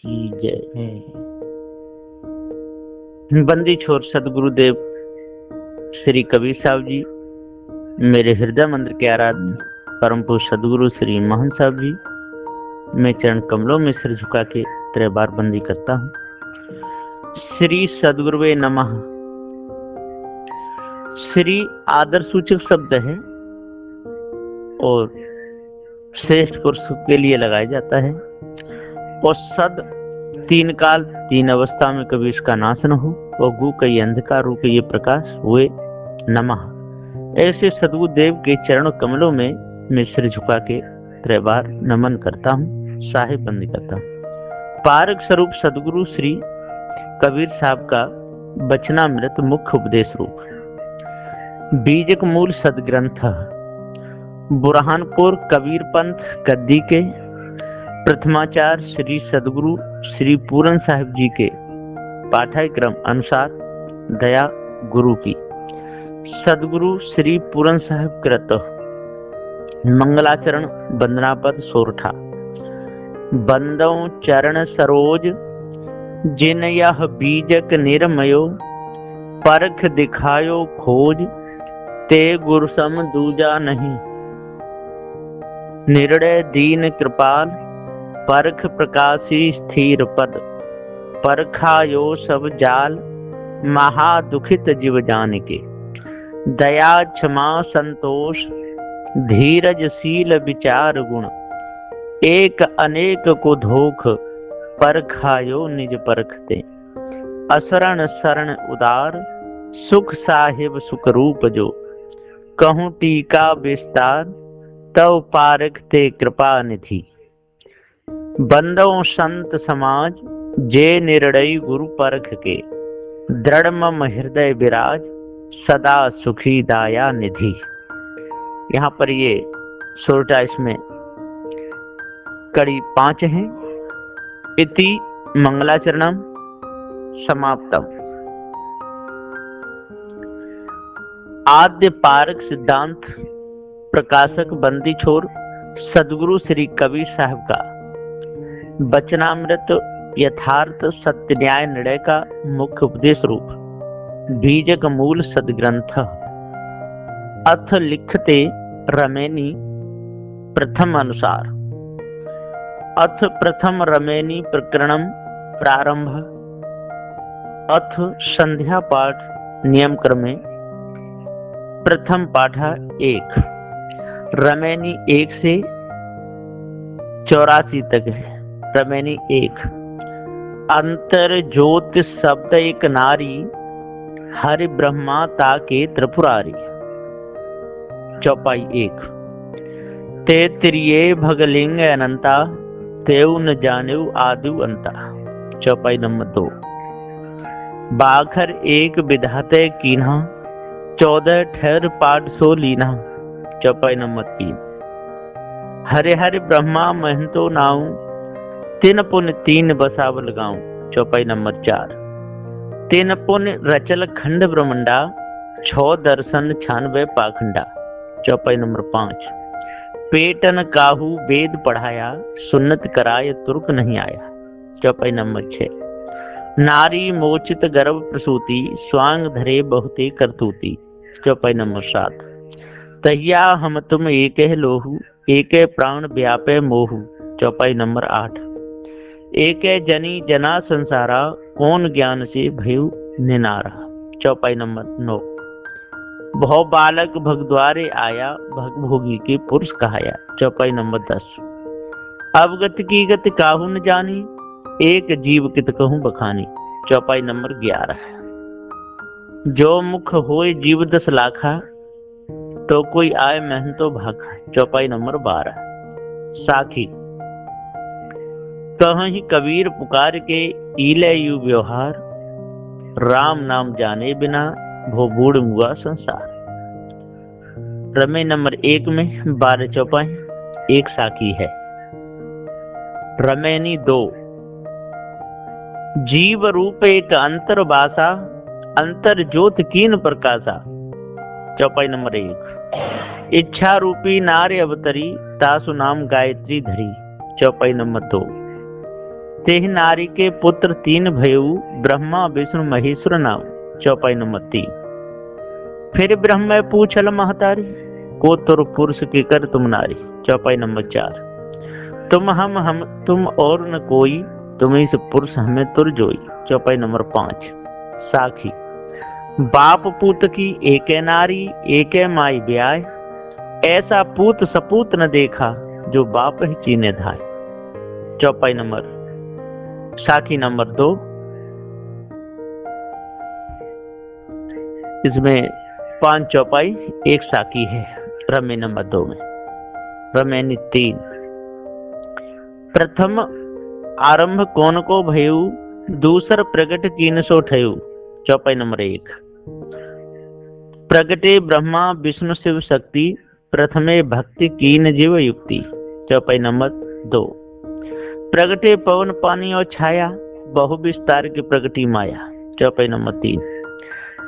की जय। बंदी छोर सदगुरुदेव श्री कबीर साहब जी, मेरे हृदय मंदिर के आराध्य परम पूज्य सदगुरु श्री महंत साहब जी, मैं चरण कमलों में सिर झुका के 3 बार बंदी करता हूँ। श्री सदगुरुवे नमः। श्री आदर सूचक शब्द है और श्रेष्ठ पुरुष के लिए लगाया जाता है, और सद 3 काल 3 अवस्था में कभी इसका नाश न हो, और गु कई अंधकार रूप ये प्रकाश हुए नमः। ऐसे सदगुरुदेव के चरण कमलों में मैं सिर झुका के 3 बार नमन करता हूँ, साहिब बंदी करता हूँ। पारक स्वरूप सदगुरु श्री कबीर साहब का वचनामृत मुख्य उपदेश रूप बीजक मूल सदग्रंथ बुरहानपुर कबीर पंथ गद्दी के प्रथमाचार्य श्री सदगुरु श्री पूरन साहिब जी के पाठ्यक्रम अनुसार दया गुरु की सदगुरु श्री पूरन साहिब कृत मंगलाचरण वंदनापद सोरठा। बंदों चरण सरोज जिन यह बीजक निर्मयो, परख दिखायो खोज ते गुरु सम दूजा नहीं। निर्णय दीन कृपाल परख प्रकाशी स्थिर पद, परखायो सब जाल महा दुखित जीव जान के। दया क्षमा संतोष धीरज शील विचार गुण, एक अनेक को धोख परखायो निज परखते। असरण शरण उदार सुख साहिब सुख रूप जो, कहूँ टीका विस्तार तव पारक ते कृपा निधि। बंदों संत समाज जे निर्णय गुरु परख के, दृढ़ मम हृदय विराज सदा सुखी दाया निधि। यहाँ पर ये सोरठा, इसमें कड़ी 5 है। इति मंगलाचरणम समाप्तम। आद्य पारक सिद्धांत प्रकाशक बंदी छोर सदगुरु श्री कबीर साहब का वचनामृत यथार्थ सत्य न्याय निर्णय का मुख्य उपदेश रूप बीजक मूल सदग्रंथ। अथ लिखते रमेनी प्रथम अनुसार। अथ प्रथम रमेनी प्रकरणम प्रारंभ। अथ संध्या पाठ नियम क्रमे प्रथम पाठ 1 रमेनी 1 से 84 तक है। रमेनी 1। अंतर ज्योत शब्द एक नारी, हरि ब्रह्मा ताके त्रिपुरारी। चौपाई 1। ते त्रिये भगलिंग अनंता, तेउ न जानेउ आदि अंता। चौपाई नंबर 2। बाखर एक विधाते कीन्हा, 14 ठहर पाठ सो लीना। चौपाई नंबर 3। हरे हरे ब्रह्मा महंतो नाऊ, 3 पुण्य 3 बसावल गाऊं। चौपाई नंबर 4। 3 पुण्य रचल खंड ब्रह्मंडा, 6 दर्शन 96 पाखंडा। चौपाई नंबर 5। पेटन काहू वेद पढ़ाया, सुन्नत कराय तुर्क नहीं आया। चौपाई नंबर 6। नारी मोचित गर्भ प्रसूति, स्वांग धरे बहुते करतूती। चौपाई नंबर 7। तहिया हम तुम एक लोहू, एक प्राण व्यापे मोहू। चौपाई नंबर 8। एक जनी जना संसारा, कौन ज्ञान से भयु निनारा। चौपाई नंबर 9। भव बालक भगद्वारे आया, भगभोगी के पुरुष कहाया। चौपाई नंबर 10। अवगत की गत काहू न जानी, एक जीव कित कहूँ बखानी। चौपाई नंबर 11। जो मुख होए जीव 10 लाखा, तो कोई आए महंतो भाखा। चौपाई नंबर 12। साखी। कहीं कबीर पुकार के, ईले यू व्यवहार, राम नाम जाने बिना भो बूढ़ मुआ संसार। रमे नंबर 1 में 12 चौपाई 1 साखी है। रमेनी 2। जीव रूप एक अंतर बासा, अंतर ज्योत कीन प्रकाशा। चौपाई नंबर 1। इच्छा रूपी नार्य अवतरी, तासु नाम गायत्री धरी। चौपाई नंबर 2। तेह नारी के पुत्र तीन भयऊ, ब्रह्मा विष्णु महेश्वर नाम। चौपाई नंबर 3। फिर ब्रह्म पूछल महतारी, को तुर पुरुष के कर तुम नारी। चौपाई नंबर 4। तुम हम तुम और न कोई, तुम इस पुरुष हमें तुर जोई। चौपाई नंबर 5। साखी, बाप पूत की एक नारी, एक माई ब्याह, ऐसा पूत सपूत न देखा, जो बाप ही चीने धाय। चौपाई नंबर साखी नंबर 2। इसमें 5 चौपाई 1 साखी है। रमे नंबर 2 में। रमेनी 3। प्रथम आरंभ कौन को भयऊ, दूसर प्रगट कीन सो ठयू। चौपाई नंबर 1। प्रगटे ब्रह्मा विष्णु शिव शक्ति, प्रथमे भक्ति कीन जीव युक्ति। चौपाई नंबर 2। प्रगटे पवन पानी और छाया, बहु विस्तार की प्रगति माया। चौपाई नंबर 3।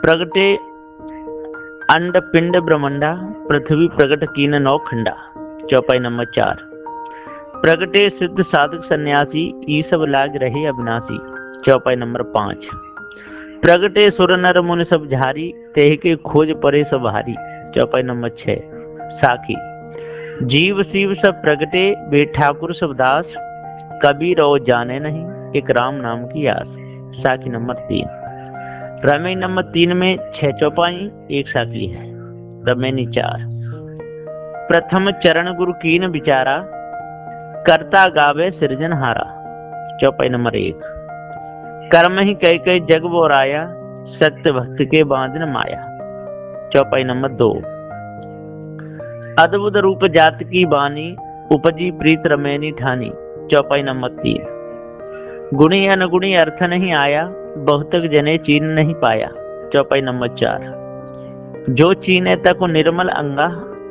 प्रगटे अंड पिंड ब्रह्मंडा, पृथ्वी प्रगट कीन नौ खंडा। चौपाई नंबर 4। प्रगटे सिद्ध साधक सन्यासी, ई सब लाग रहे अविनाशी। चौपाई नंबर 5। प्रगटे सुर नर मुनि सब झारी, तेह के खोज परे सब हारी। चौपाई नंबर 6। साखी, जीव शिव सब प्रगटे, वे ठाकुर सब दास, कबीर और जाने नहीं, एक राम नाम की आस। साखी नंबर 3। रमेनी नंबर 3 में 6 चौपाई 1 साखी है। रमेनी 4। प्रथम चरण गुरु कीन विचारा, करता गावे सृजनहारा। चौपाई नंबर 1। कर्म ही कह कह जग बोराया, सत्य भक्त के बांधन माया। चौपाई नंबर 2। अद्भुत रूप जात की बानी, उपजी प्रीत रमेनी ठानी। चौपाई नंबर 3। गुणी अनगुणी अर्थ नहीं आया, बहुतक जने चीन नहीं पाया। चौपाई नंबर 4। जो चीने तक निर्मल अंगा,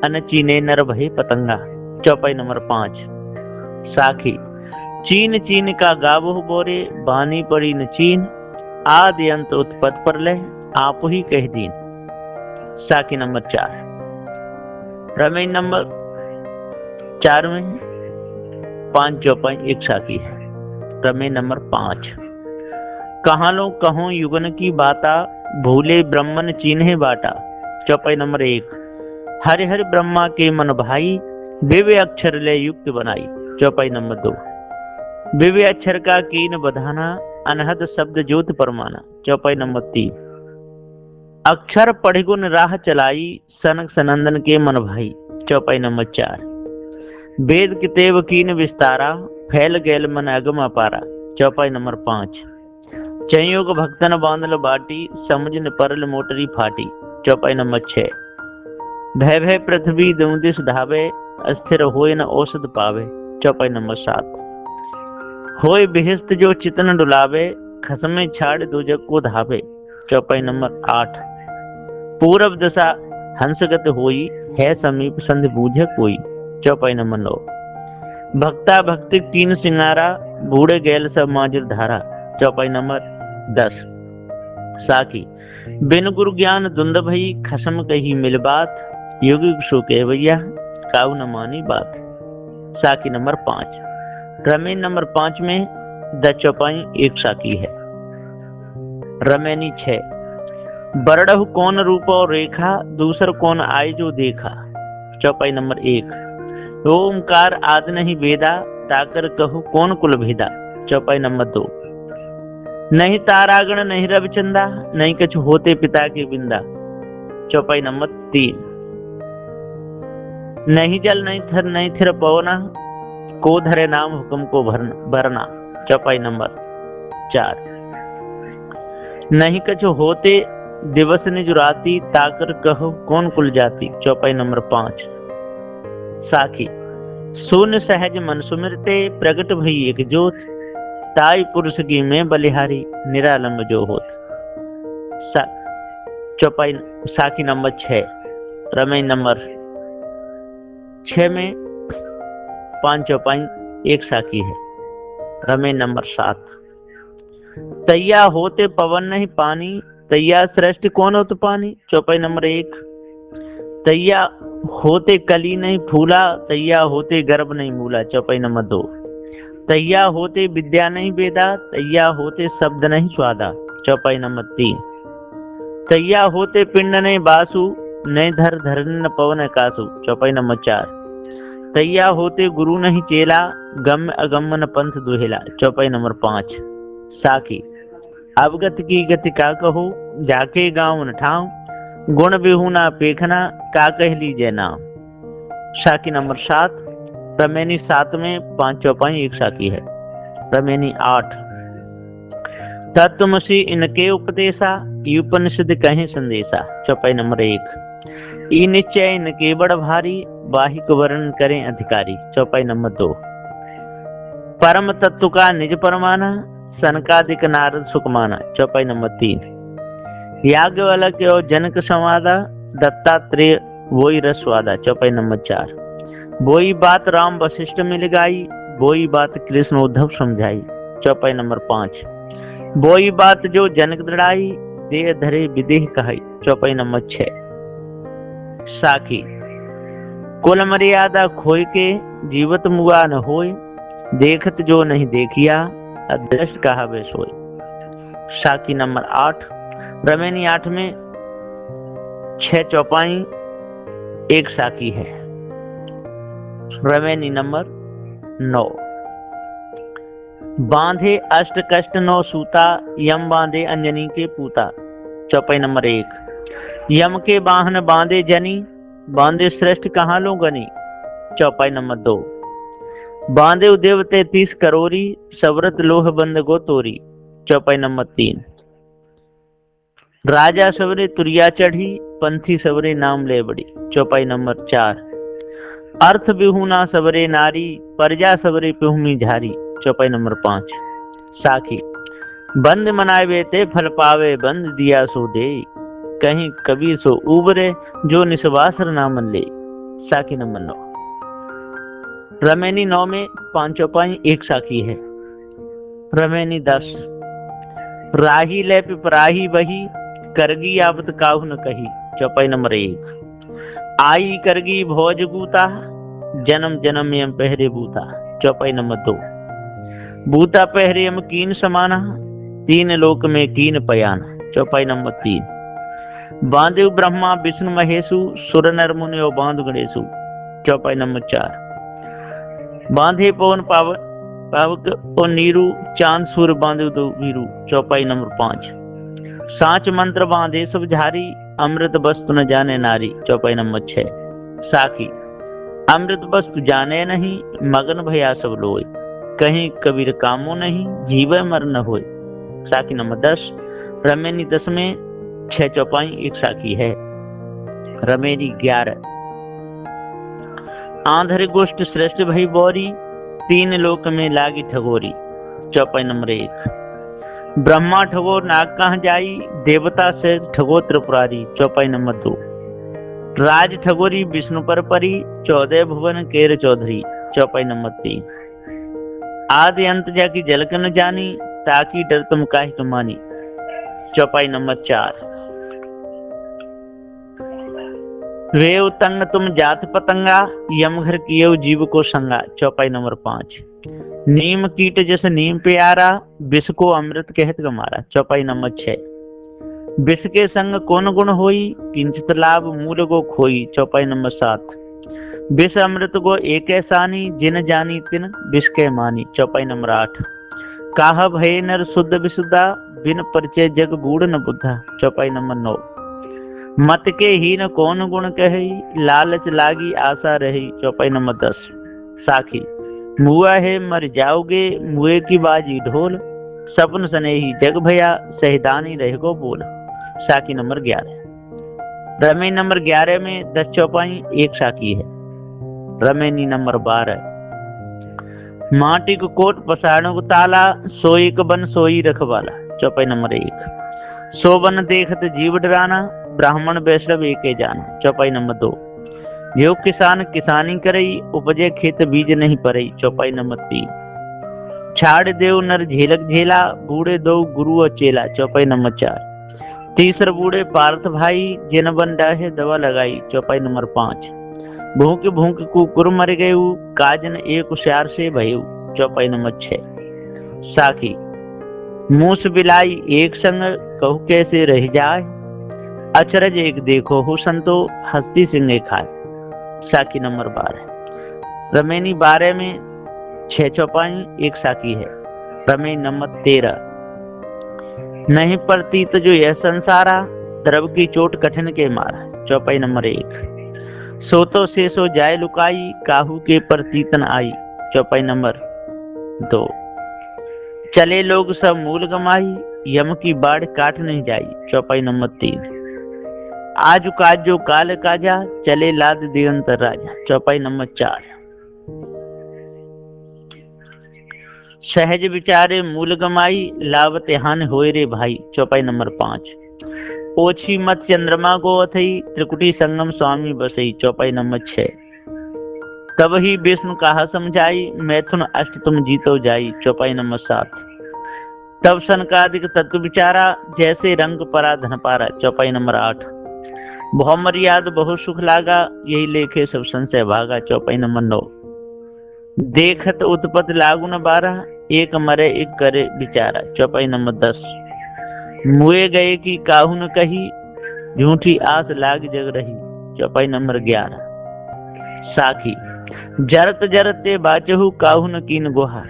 अन चीने नर भय पतंगा। चौपाई नंबर 5। साखी, चीन चीन का गावो बोरे, बानी पड़ी न चीन, आदि अंत उत्पत्ति पर ले, आप ही कह दीन। साखी नंबर 4। रमेनी नंबर 4 में 5 चौपाई 1 साखी है। रमेनी नंबर 5। कहाँ लो कहूँ युगन की बाता, भूले ब्रह्मन चीन्हे बाटा। चौपाई नंबर 1। हरि हरि ब्रह्मा के मन भाई, विवे अक्षर ले युक्त बनाई। चौपाई नंबर 2। विवे अक्षर का कीन बधाना, अनहद शब्द ज्योत परमाना। चौपाई नंबर 3। अक्षर पढ़ गुण राह चलाई, सनक सनंदन के मन भाई। चौपाई नंबर 4। वेद कितेब कीन विस्तारा, फैल गैल मन अगम अपारा। चौपाई नंबर 5। संयोग भक्तन बांधल बाटी, समझ न परल मोटरी फाटी। चौपाई नंबर 6। भय भय पृथ्वी दुदिश धावे, अस्थिर होय न औषध पावे। चौपाई नंबर 7। होय बिहिस्त जो चितन डुलावे, खसमे छाड़ दो जग को धावे। चौपाई नंबर 8। पूरब दशा हंसगत होई, है समीप संधि बूझे कोई। चौपाई नंबर 9। भक्ता भक्ति तीन सिंगारा, बूढ़े गैल सब माजिर धारा। चौपाई नंबर 10। साखी, बिन गुरु ज्ञान धुंध भई, खसम कही मिल बात, युग सो कह भैया, काऊ न मानी बात। साखी नंबर 5। रमेनी नंबर 5 में 10 चौपाई 1 साखी है। रमेनी 6। बरडहु कौन रूप और रेखा, दूसर कौन आय जो देखा। चौपाई नंबर 1। ओमकार आद नहीं वेदा, ताकर कहु कौन कुल भेदा। चौपाई नंबर 2। नहीं तारागण नहीं रविचंदा, नहीं कछु होते पिता के बिंदा। चौपाई नंबर 3। नहीं जल नहीं थर नहीं थिर पवना, को धरे नाम हुक्म को भरना। चौपाई नंबर 4। नहीं कछु होते दिवस निज राती, ताकर कहो कौन कुल जाती। चौपाई नंबर 5। साखी, शून्य सहज मन सुमिरते, प्रगट भई एक जोत, ताई पुरुष की में बलिहारी, निरालंब जो होत। चौपाई साखी नंबर 6। रमेनी नंबर 6 में 5 चौपाई 1 साखी है। रमेनी नंबर 7। तैया होते पवन नहीं पानी, तैया श्रेष्ठ कौन हो तो पानी। चौपाई नंबर 1। तैया होते कली नहीं फूला, तैया होते गर्भ नहीं मूला। चौपाई नंबर 2। तैया होते विद्या नहीं वेदा, तैया होते शब्द नहीं स्वादा। चौपाई नंबर 3। तैया होते पिंड नहीं बासु, नहीं धर धरन पवन कासु। चौपाई नंबर 4। तैया होते गुरु नहीं चेला, गम अगमन पंथ दुहेला। चौपाई नंबर 5। साखी। अवगत की गति का कहो, जाके गाँव न ठाव, गुण बिहुना पेखना, का कह लीजिए नाम। साखी नंबर 7। रमेनी 7 में 5 चौपाई 1 साखी है। रमेनी 8। तत्वमसि इनके उपदेशा, उपनिषद कहीं संदेशा। चौपाई नंबर 1। ई निश्चय इनके बड़ भारी, बाहिक वर्ण करें अधिकारी। चौपाई नंबर 2। परम तत्व का निज परमाना, सनकादिक नारद सुकमाना। चौपाई नंबर 3। याज्ञवल्क्य और जनक संवादा, दत्तात्रेय वोई रसवादा। चौपाई नंबर 4। वोई बात राम वशिष्ठ मिल गाई, वोई बात कृष्ण उद्धव समझाई। चौपाई नंबर 5। वोई बात जो जनक दृढ़ाई, देह धरे विदेह कहाई। चौपाई नंबर 6। साखी। कुल मर्यादा खोय के, जीवत मुआ न होय, देखत जो नहीं देखिया, अदृष्ट कहा वे सोय। साखी नंबर 8। रमेनी 8 में 6 चौपाई 1 साखी है। रमेनी नंबर 9। बांधे अष्ट कष्ट 9 सूता, यम बांधे अंजनी के पूता। चौपाई नंबर 1। यम के बाहन बांधे जनी, बांधे श्रेष्ठ कहाँ लो गनी। चौपाई नंबर 2। बांधे उदेव 33 करोरी, सवरत लोह बंद गो तोरी। चौपाई नंबर 3। राजा सवरे तुरिया चढ़ी, पंथी सवरे नाम ले बड़ी। चौपाई नंबर 4। अर्थ बिहुना सवरे नारी, प्रजा सवरे पिहुमी झारी। चौपाई नंबर 5। साखी। बंद मनाए बेते फल पावे, बंद दिया सो दे, कहीं कबीर सो उबरे, जो निस्वासर नामन ले। साखी नंबर 9। रमेनी 9 में 5 चौपाई 1 साखी है। रमेनी 10। राही ले पिपराही बही, करगी आबत काहू न कही। चौपाई नंबर 1। आई करगी भोज बूता, जन्म जन्म यम पहरे बूता। चौपाई नंबर 2। बूता पहरे यम कीन समाना, 3 लोक में कीन पयाना। चौपाई नंबर 3। बांधे ब्रह्मा विष्णु महेशु, सुर नर मुनि बांध गणेशु। चौपाई नंबर 4। बांधे पवन पावक और नीरू, चांद सूर बांधे दो वीरू। चौपाई नंबर 5। सांच मंत्र बांधे सब झारी, अमृत वस्तु न जाने नारी। चौपाई नंबर 6। साखी। अमृत वस्तु जाने नहीं, मगन भया सब लोय, कहीं कबीर कामो नहीं, जीवे मर न होय। साखी नंबर 10। रमेनी 10 में 6 चौपाई 1 साखी है। रमेनी 11। आंधर गोष्ठ श्रेष्ठ भई बौरी, 3 लोक में लागी ठगोरी। चौपाई नंबर 1। ब्रह्मा ठगोर नाग कहाँ जाई, देवता से ठगो त्रिपुरारी। चौपाई नंबर 2। राज ठगोरी विष्णु पर परी, 14 भुवन केर चौधरी। चौपाई नंबर 3। आदि अंत जाकी जलक न जानी, ताकि डर तुम काहे कमानी। चौपाई नंबर 4। वे उतंग तुम जात पतंगा, यमघर किए जीव को संगा। चौपाई नंबर 5। नीम कीट जैसे नीम प्यारा, विष को अमृत कहत गमारा। चौपाई नंबर 6। विष के संग कौन गुण होई, किंचित लाभ मूल को खोई। चौपाई नंबर 7। विष अमृत को एक सानी, जिन जानी तिन विष के मानी। चौपाई नंबर 8। काह भय नर शुद्ध विशुद्धा, बिन परिचय जग बूढ़ न बुद्धा। चौपाई नंबर 9। मत के हीन कौन गुण कही, लालच लागी आशा रही। चौपाई नंबर 10। साखी। मुआ है मर जाओगे, मुए की बाजी ढोल, सपन सने ही जग भया, सहिदानी रह गो बोल। साखी नंबर 11। रमेनी नंबर 11 में 10 चौपाई 1 साखी है। रमेनी नंबर 12। माटी को कोट पसारण को ताला, सोई क बन सोई रखवाला। चौपाई नंबर 1। सो बन देखत जीव डराना, ब्राह्मण वैष्णव एके जाना। चौपाई नंबर 2। जो किसान किसानी करई, उपजे खेत बीज नहीं परई। चौपाई नंबर 3। छाड़ देव नर झेलक झेला, बूढ़े दो गुरु और चेला। चौपाई नंबर 4। तीसर बूढ़े पार्थ भाई, जिन बन डाहे दवा लगाई। चौपाई नंबर 5। भूख भूख कुकुर मर गयु, काजन एक होशियार से भयु। चौपाई नंबर 6। साखी मूस बिलाई एक संग कहू कैसे रह जाए, अचरज एक देखो हो संतो हस्ती सिंह खाए। साखी नंबर 12। रमेनी 12 में 6 चौपाई 1 साखी है। रमेनी नंबर 13। नहीं प्रतीत जो यह संसारा, द्रव की चोट कठिन के मारा। चौपाई नंबर 1। सोतो से सो जाय लुकाई, काहू के प्रतीतन आई। चौपाई नंबर 2। चले लोग सब मूल गमाई, यम की बाढ़ काट नहीं जाई। चौपाई नंबर 3। आज काजो काल काजा, चले लाद दिगंतर राजा। चौपाई नंबर 4। सहज विचारे मूल गमाई, लावत हान होय रे भाई। चौपाई नंबर 5। ओछी मत चंद्रमा गो अथई, त्रिकुटी संगम स्वामी बसई। चौपाई नंबर 6। तब ही विष्णु कहा समझाई, मैथुन अष्ट तुम जीतो जाई। चौपाई नंबर 7। तब सनकादिक तत्व विचारा, जैसे रंग परा धन पारा। चौपाई नंबर 8। बहुमर्याद बहु सुख लागा, यही लेखे सब संशय भागा। चौपाई नंबर 9। देखत उत्पत लागु न बारा, एक मरे एक करे विचारा। चौपाई नंबर 10। मुए गए की काहू न कही, झूठी आस लाग जग रही। चौपाई नंबर 11। साखी जरत जरते बाचहु, काहू न कीन गुहार,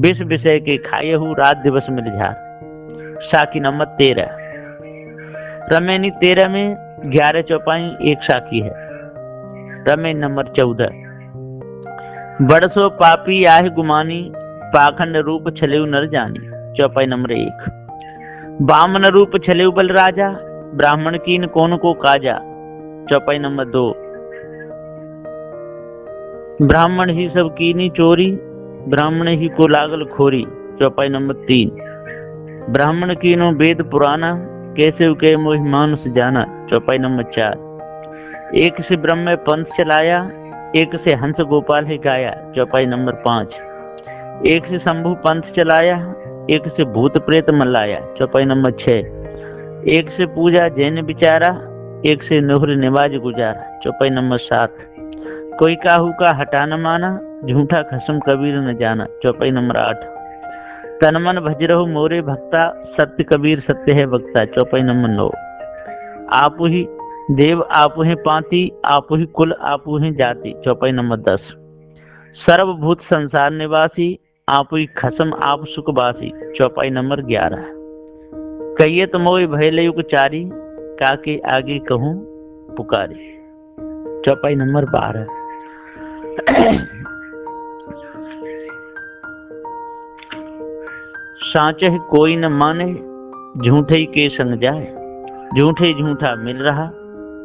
विष विषय के खायहु, रात दिवस मिल झार। साखी नंबर 13। रमेनी 13 में 11 चौपाई 1 साखी है। रमेनी नंबर 14। बरसो पापी आह गुमानी, पाखंड रूप छलेउ नर जानी। चौपाई नंबर 1। बामन रूप छलेउ बल राजा, ब्राह्मण कीन कौन को काजा। चौपाई नंबर 2। ब्राह्मण ही सब कीनी चोरी, ब्राह्मण ही को लागल खोरी। चौपाई नंबर 3। ब्राह्मण कीनो वेद पुराना, कैसे के मोहि मानुष जाना। चौपाई नंबर 4। एक से ब्रह्म पंथ चलाया, एक से हंस गोपाल है गाया। चौपाई नंबर 5। एक से शंभु पंथ चलाया, एक से भूत प्रेत मल्लाया। चौपाई नंबर 6। एक से पूजा जैन विचारा, एक से नोहर निवाज गुजारा। चौपाई नंबर 7। कोई काहू का हटा न माना, झूठा खसम कबीर न जाना। चौपाई नंबर 8। तन मन भज रहो मोरे भक्ता, सत्य कबीर सत्य है वक्ता। चौपाई नंबर 9। आपु ही देव आपु हैं पाती, आपु ही कुल आपु हैं जाति। चौपाई नंबर 10। सर्वभूत संसार निवासी, आपु ही खसम आप सुख बासी। चौपाई नंबर 11। कहिए तो मोहि भय युग चारी, काके आगे कहूँ पुकारी। चौपाई नंबर 12। साँचे कोई न माने, झूठे के संग जाए, झूठे झूठा मिल रहा,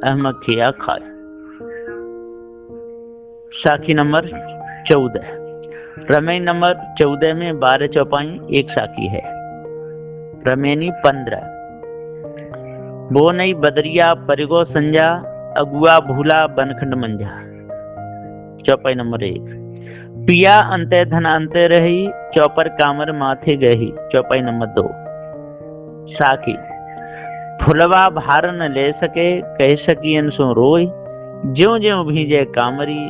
अहमद खिया खाए। साखी नंबर 14। रमेनी नंबर 14 में 12 चौपाई 1 साखी है। रमेनी 15। वो नहीं बदरिया परिगो संजा, अगुआ भूला बनखंड मंजा। चौपाई नंबर 1। पिया अंते धन अंते रही, चौपर कामर माथे गही। चौपाई नंबर 2। साखी फुलवा भार न ले सके, कह सकियन सो रोय, ज्यों ज्यों भीजे कामरी,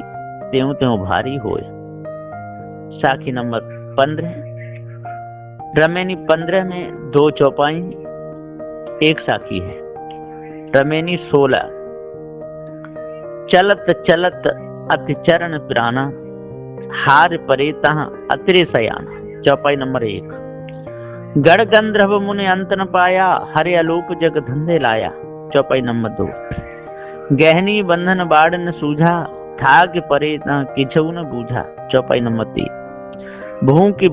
त्यों त्यों भारी होय। साखी नंबर 15। रमेनी 15 में 2 चौपाई 1 साखी है। रमेनी 16। चलत चलत अति चरण पिराना, हार परे तहाँ अतिरे सयाना। चौपाई नंबर 1। गढ़ गंधर्व मुनि अंत न पाया, हरे अलोक जग धंधे लाया। चौपाई नंबर 2। गहनी बंधन बाढ़ न सूझा, ठाग परे तहाँ किछउ न बूझा। चौपाई नंबर 3। भू की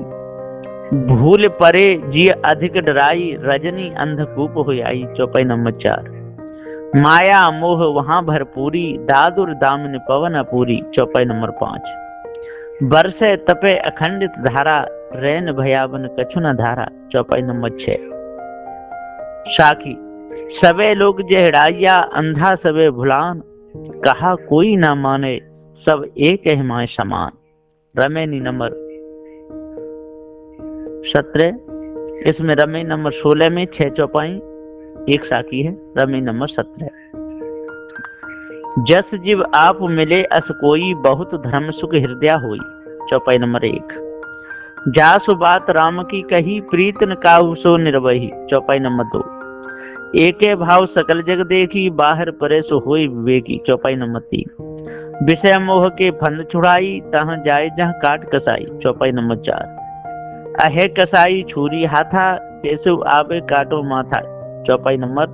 भूल परे जी अधिक डराई, रजनी अंधकूप हो आई। चौपाई नंबर 4। माया मोह वहां भरपूरी, दादुर दामिन पवन अपूरी। चौपाई नंबर 5। बरसे तपे अखंडित धारा, रैन भयावन कछु न धारा। चौपाई नंबर 6। साखी सबे लोग जहड़ाइया, अंधा सबे भुलान, कहा कोई ना माने, सब एक है माय समान। रमेनी नंबर 17। इसमें रमेनी नंबर 16 में 6 चौपाई 1 साखी है। रमेनी नंबर 17। जस जीव आप मिले अस कोई, बहुत धर्म सुख हृदय होई। चौपाई नंबर 1। जासु बात राम की कही, प्रीत न काहू सो निर्वही। चौपाई नंबर 2। एके भाव सकल जग देखी, बाहर परे सो होई विवेकी। चौपाई नंबर 3। विषय मोह के फंद छुड़ाई, तहाँ जाए जहाँ काट कसाई। चौपाई नंबर 4। अहे कसाई छुरी हाथा, केसु आवे काटो माथा। चौपाई नंबर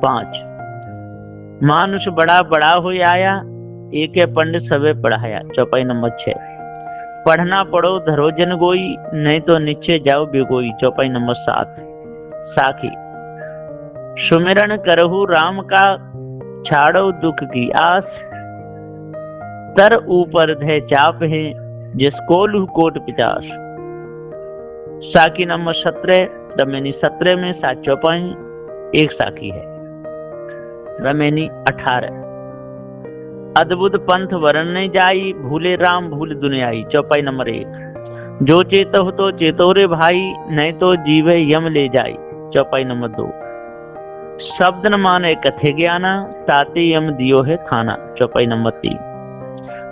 5। मानुष बड़ा बड़ा हो आया, एके पंडित सबे पढ़ाया। चौपाई नंबर 6। पढ़ना पढ़ो धरो जन गोई, नहीं तो नीचे जाओ बिगोई। चौपाई नंबर 7। साखी सुमिरन करहु राम का, छाड़ो दुख की आस, तर ऊपर धे चाप है, जिसको लू कोट 50। साखी नंबर 17। रमेनी 17 में 7 चौपाई 1 साखी है। रमेनी 18। अद्भुत पंथ वरण नहीं जाई, भूले राम भूल दुनियाई। चौपाई नंबर 1। जो चेतो तो चेतो रे भाई, नहीं तो जीवे यम ले जाई। चौपाई नंबर 2। शब्द न माने कथे ज्ञाना, ताते यम दियो है खाना। चौपाई नंबर 3।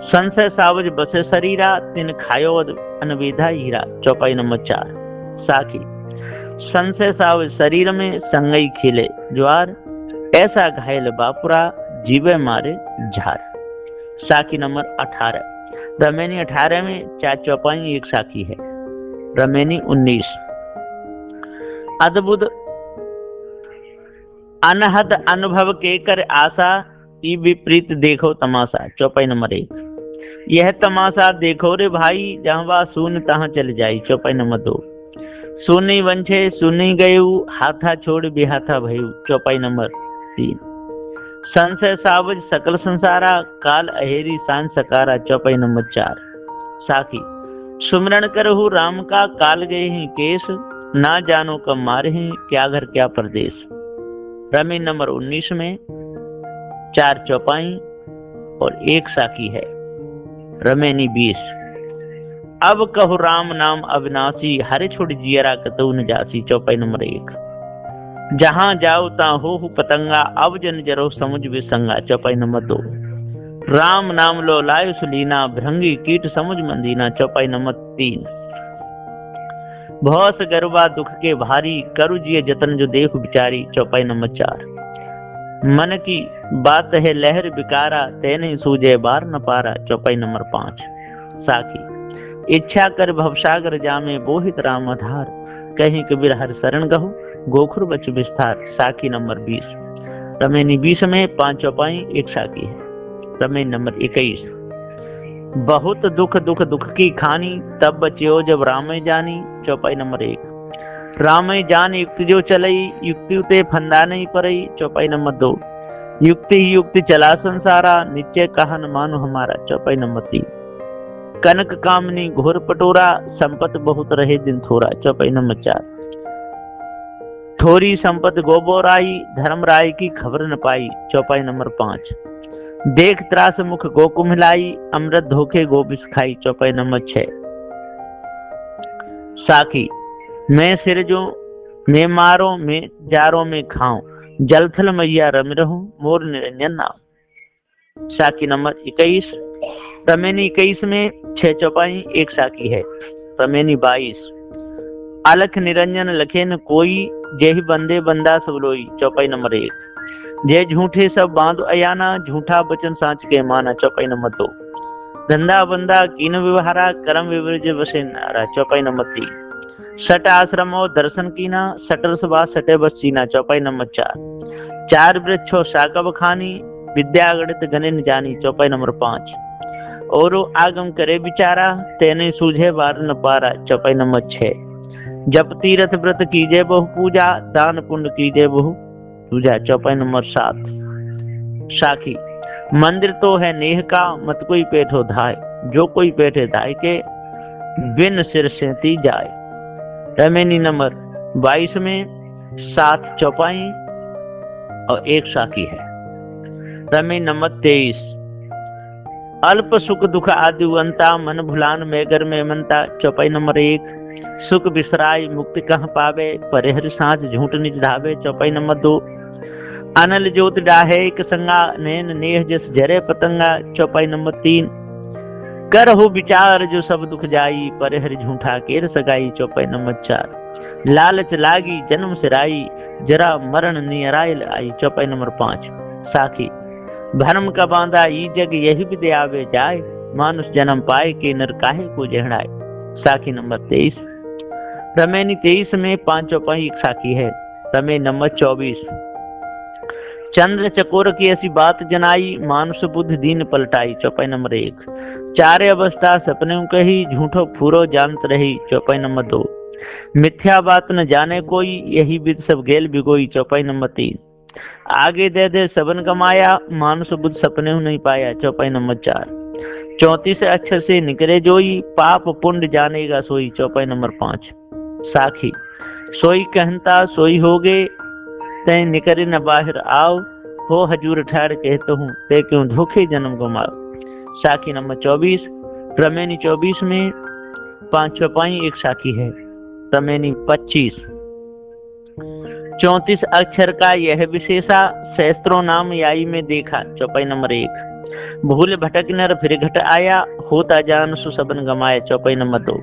संशय सावज बसे शरीरा, तिन खायो अनविधा हीरा। चौपाई नंबर 4। साखी संशय सावज शरीर में, संगई खिले ज्वार, ऐसा घायल बापुरा, जीवे मारे झार। साखी नंबर 18। रमेनी 18 में 4 चौपाई 1 साखी है। रमेनी 19। अद्भुत अनहद अनुभव के कर आशा, ई विपरीत देखो तमाशा। चौपाई नंबर 1। यह तमाशा देखो रे भाई, जहाँ शून्य तहाँ चल जाई। चौपाई नंबर 2। सुनी वंशे सुनी गयु, हाथा छोड़ बिहाथा भयु। चौपाई नंबर 3। संशय सावज सकल संसारा, काल अहेरी सांझ सकारा। चौपाई नंबर 4। साखी सुमरण करहु राम का, काल गए हैं केस, ना जानो कब मारे हैं, क्या घर क्या परदेश। रमी नंबर 19 में 4 चौपाई और 1 साखी है। रमेनी 20। अब कहु राम नाम अविनाशी, हरे छोड़ जियरा कतऊ न जासी। चौपाई नंबर 1। जहां जाओ ता हो पतंगा, अब जन जरो समुझ विसंगा। चौपाई नंबर 2। राम नाम लो लायु सुलीना, भृंगी कीट समुझ मंदीना। चौपाई नंबर 3। भौस गरुबा दुख के भारी, करु जिय जतन जो देख बिचारी। चौपाई नंबर 4। मन की बात है लहर बिकारा, तेने सूझे बार न पारा। चौपाई नंबर 5। साखी इच्छा कर भवसागर जामे, बोहित राम आधार, कहीं कबीर हर शरण गहु, गोखुर बच विस्तार। साखी नंबर 20। रमेनी 20 में 5 चौपाई 1 साखी है। रमेनी नंबर 21। बहुत दुख दुख दुख की खानी, तब बच्यो जब राम जानी। चौपाई नंबर 1। राम जान युक्ति जो चलई, युक्ति उते फंदा नहीं पड़ई। चौपाई नंबर 2। युक्ति ही युक्ति चला संसारा, निश्चय कहा न मानो हमारा। चौपाई नंबर 3। कनक कामनी घोर पटोरा, संपत बहुत रहे दिन थोड़ा। चौपाई नंबर 4। थोरी संपत गोबोर आई, धर्म राय की खबर न पाई। चौपाई नंबर 5। देख त्रास मुख गो को मिलाई, अमृत धोखे गो बिस खाई। चौपाई नंबर 6। साखी मैं सिर जो मैं मारो, मैं जारो में खाऊं, जलथल मैया रम रहूं, मोर निरंजन नाम। साखी नंबर 21। रमेनी 21 में 6 चौपाई 1 साखी है। रमेनी 22। अलख निरंजन लखे न कोई, जेहि बंदे बंदा सब लोई। चौपाई नंबर 1। जे झूठे सब बांध अयाना, झूठा बचन सांच के माना। चौपाई नंबर 2। धंधा बंदा कीन व्यवहारा, कर्म विवर्ज बसे नारा। चौपाई नंबर 3। सट आश्रम और दर्शन कीना, सटर सभा सटे बस सीना। चौपाई नंबर 4। 4 वृक्षो साकब खानी, विद्या गणित गणिन जानी। चौपाई नंबर 5। और आगम करे बिचारा, तेने सूझे बार न पारा। चौपाई नंबर 6। जप तीरथ व्रत कीजे बहु पूजा, दान पुण्य कीजे बहु पूजा। चौपाई नंबर 7। साखी मंदिर तो है नेह का, मत कोई पेठो धाय, जो कोई पेठे धाय के, बिन सिर से ती जाए। रमेनी नंबर 22 में 7 चौपाई और 1 साखी है। रमेनी नंबर 23। अल्प सुख दुख आदि अंता, मन भुलान मेगर में मनता। चौपाई नंबर 1। सुख बिसराय मुक्ति कहाँ पावे, परिहर सांझ झूठ निज धावे। चौपाई नंबर 2। अनल ज्योति डाहे एक संगा, नैन नेह जस जरे पतंगा। चौपाई नंबर 3। कर हो विचार जो सब दुख जाई, पर हरि झूठा केर सगाई। चौपाई नंबर 4। लालच लागी जन्म सिराई, जरा मरण नियरायल आई। चौपाई नंबर 5। साखी भरम का बांधा ई जग यही विदे आवे जाए, मानुष जन्म पाए के नर काहे को जहड़ाए। साखी नंबर 23। रमेनी 23 में 5 चौपाई एक साखी है। रमे नंबर 24। चंद्र चकोर की ऐसी बात जनाई, मानुष बुद्ध दीन पलटाई। चौपाई नंबर 1। चारे अवस्था सपने कही, झूठो फूरो जानत रही। चौपाई नंबर 2। मिथ्या बात न जाने कोई, यही विद सब गेल बिगोई। चौपाई नंबर 3। आगे दे दे सबन कमाया, मानुष बुद्ध सपने नहीं पाया। चौपाई नंबर 4। 34 अक्षर से निकले जोई, पाप पुण्य जानेगा सोई। चौपाई नंबर 5। साखी सोई कहता सोई होगे, तय निकरे न बाहर आओ, हो हजूर ठहर कहते हूँ, ते क्यों धोखे जन्म गमाओ। साखी नंबर 24। रमेनी 24 में 5 चौपाई एक साखी है। रमेनी 25। 34 अक्षर का यह विशेषा, सहस्त्रों नाम याई में देखा। चौपाई नंबर 1। भूल भटक नर फिर घट आया, होता जान सुसबन गमाया। चौपाई नंबर 2।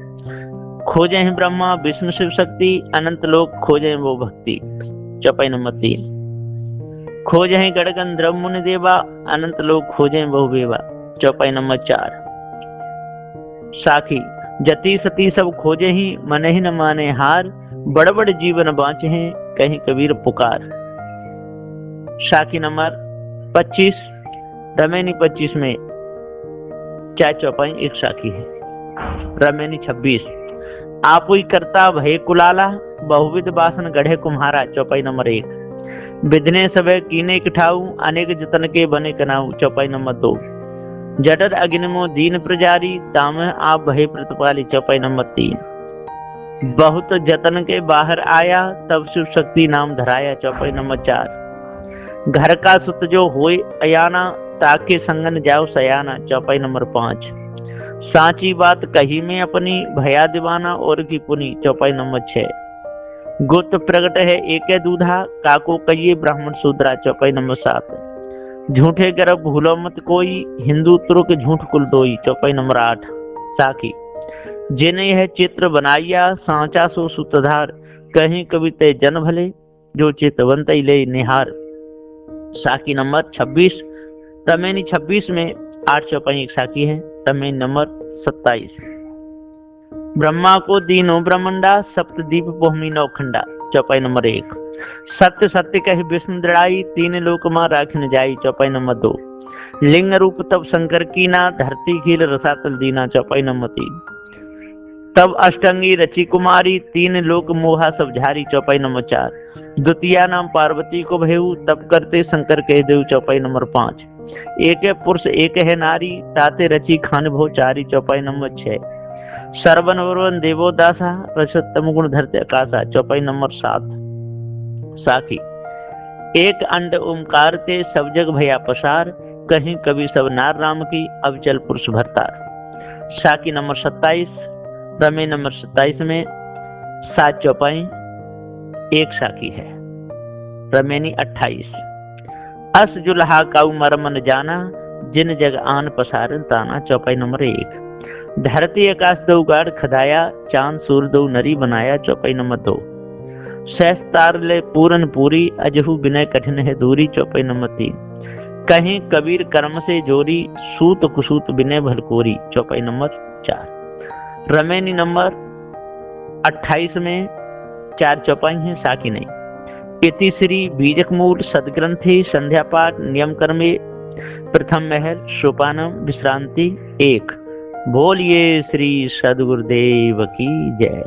खोजे हैं ब्रह्मा विष्णु शिव शक्ति, अनंत लोक खोजे वो भक्ति। चौपाई नंबर 3। खोजे हैं गड़गन द्रव मुनि देवा, अनंत लोक खोजे वो बेवा। चौपाई नंबर 4। साखी जति सती सब खोजे ही, मन ही न माने हार, बड़ बड़ जीवन बाँचे हैं कहीं कबीर पुकार। साखी नंबर 25। रमेनी 25 में 4 चौपाई एक साखी है। रमेनी 26। आप ही करता भय कुलाला, बहुविध बासन गढ़े कुम्हारा। चौपाई नंबर 1। विधने सबे कीने कठाऊ, अनेक जतन के बने कनाऊ। चौपाई नंबर 2। जठर अग्निमो दीन प्रजारी, ताम आप भय प्रतिपाली। चौपाई नंबर 3। बहुत जतन के बाहर आया, तब शिव शक्ति नाम धराया। चौपाई नंबर 4। घर का सुत जो होए अयाना, ताके संगन जाओ सयाना। चौपाई नंबर 5। साची बात कही में अपनी, भया दीवाना और की पुनी। चौपाई नंबर 6। गुप्त प्रगट है एक दूधा, काको कहिए ब्राह्मण शूद्रा। चौपाई नंबर 7। झूठे गर्भ भूलो मत कोई, हिंदू तुर्क झूठ कुल दोई। चौपाई नंबर 8। साखी जिन्हें यह चित्र बनाइया, सांचा सो सूत्रधार, कहीं कविते जन भले, जो चितवंत ले निहार। साखी नंबर 26। रमेनी 26 में 8 चौपाई एक साखी है। रमेनी नंबर 27। ब्रह्मा को दीनो ब्रह्मंडा, सप्तदीप पोहमी नौखंडा। चौपाई नंबर 1। सत्य सत्य कही विष्णु दृढ़ाई, 3 लोक मां राख न जाई। चौपाई नंबर 2। लिंग रूप तब शंकर कीना, धरती खील रसातल दीना। चौपाई नंबर 3। तब अष्टंगी रची कुमारी, 3 लोक मोहा सब झारी। चौपाई नंबर 4। द्वितीया नाम पार्वती को भयऊ, तब करते शंकर कह देव। चौपाई नंबर 5। एक है पुरुष एक है नारी, ताते रची खान भो चारी। चौपाई नंबर 6। सर्वन वर्वन देवो दासा, रसोत्तम गुण धरते आकाशा। चौपाई नंबर 7। साखी एक अंड ओमकार ते, सब जग भया पसार, कहीं कभी सब नार राम की, अब चल पुरुष भरतार। साखी नंबर 27। रमे नंबर 27 में 7 चौपाई एक साखी है। रमेनी 28। अस जुल्हा काऊ मरमन जाना, जिन जग आन पसारन ताना। चौपाई नंबर 1। धरती आकाश दो गाड़ खदाया, चांद सूर दो नरी बनाया। चौपाई नंबर 2। सहस्तार ले पूरन पूरी, अजहू विनय कठिन है दूरी। चौपाई नंबर 3। कहीं कबीर कर्म से जोरी, सूत कुसूत विनय भलकोरी। चौपाई नंबर 4। रमेनी नंबर 28 में 4 चौपाई है, साखी नहीं। इति श्री बीजक मूल सदग्रंथि, संध्या पाठ नियम कर्मे, प्रथम महल सोपानम विश्रांति 1। बोलिए श्री सद्गुरुदेव की जय।